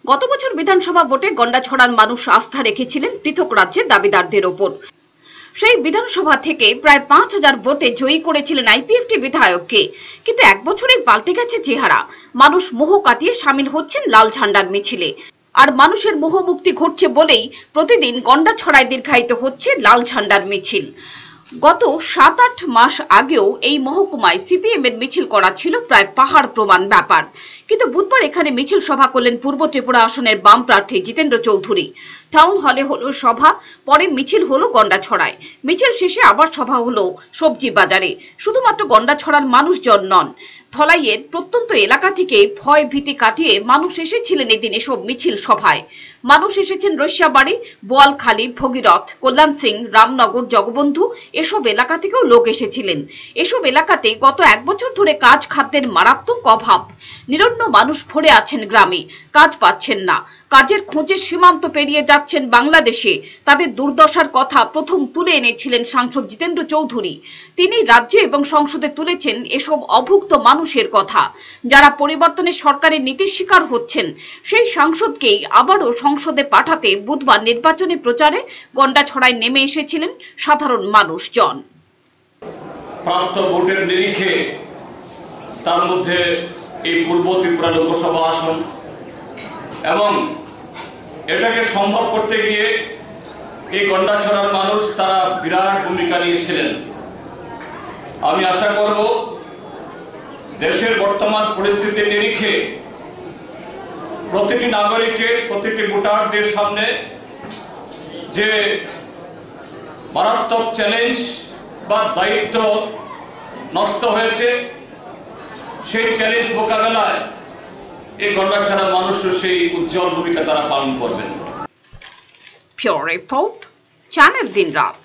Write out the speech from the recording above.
গত বছর বিধানসভা ভোটে গন্ডাছড়ার মানুষ আস্থা রেখেছিলেন পৃথক রাজ্যের দাবিদারদের ওপর। সেই বিধানসভা থেকে প্রায় ৫,০০০ ভোটে জয়ী করেছিলেন আইপিএফটি বিধায়ককে। কিন্তু এক বছরেই পাল্টে গেছে চেহারা। মানুষ মোহ কাটিয়ে সামিল হচ্ছেন লাল ঝান্ডার মিছিলে। আর মানুষের মোহ মুক্তি ঘটছে বলেই প্রতিদিন গন্ডাছড়ায় দীর্ঘায়িত হচ্ছে লাল ঝান্ডার মিছিল। গত ৭-৮ মাস আগেও এই মহকুমায় সিপিএম এর মিছিল করা ছিল প্রায় পাহাড় প্রমাণ ব্যাপার। কিন্তু বুধবার এখানে মিছিল সভা করলেন পূর্ব ত্রিপুরা আসনের বাম প্রার্থী জিতেন্দ্র চৌধুরী। টাউন হলে হলো সভা, পরে মিছিল হলো গন্ডাছড়ায়। মিছিল শেষে আবার সভা হলো সবজি বাজারে। শুধুমাত্র গন্ডাছড়ার মানুষজন নন, ধলাইয়ের প্রত্যন্ত এলাকা থেকে ভয় ভীতি কাটিয়ে মানুষ এসেছিলেন এদিন এসব মিছিল সভায়। মানুষ এসেছেন রৈস্যাবাড়ি, বোয়ালখালী, ভগীরথ, কল্যাণ সিং, রামনগর, জগবন্ধু এসব এলাকা থেকেও লোক এসেছিলেন। এসব এলাকাতে গত ১ বছর ধরে কাজ খাদ্যের মারাত্মক অভাব। নিরন্ন মানুষ ভরে আছেন গ্রামে, কাজ পাচ্ছেন না। কাজের খোঁজে সীমান্ত পেরিয়ে যাচ্ছেন বাংলাদেশে। তাদের দুর্দশার কথা প্রথম তুলে এনেছিলেন সাংসদ জিতেন্দ্র চৌধুরী। তিনি রাজ্যে এবং সংসদে তুলেছেন এসব অভুক্ত মানুষের কথা, যারা পরিবর্তনের সরকারের নীতির শিকার হচ্ছেন। সেই সাংসদকেই আবারও সংসদে পাঠাতে বুধবার নির্বাচনী প্রচারে গন্ডাছড়ায় নেমে এসেছিলেন সাধারণ মানুষজন। প্রাপ্ত ভোটের নিরিখে তার মধ্যে এই পূর্ব ত্রিপুরা লোকসভা আসন, এবং এটাকে সম্ভব করতে গিয়ে এই গন্ডাছড়ার মানুষ তারা বিরাট ভূমিকা নিয়েছিলেন। আমি আশা করব দেশের বর্তমান পরিস্থিতির নিরিখে প্রতিটি নাগরিকের, প্রতিটি ভোটারদের সামনে যে মারাত্মক চ্যালেঞ্জ বা দায়িত্ব নষ্ট হয়েছে, সেই চ্যালেঞ্জ মোকাবেলায় এই গন্ডাছড়া মানুষের সেই উজ্জ্বল ভূমিকা তারা পালন করবেন। পিওর রিপোর্ট, চ্যানেল দিনরাত।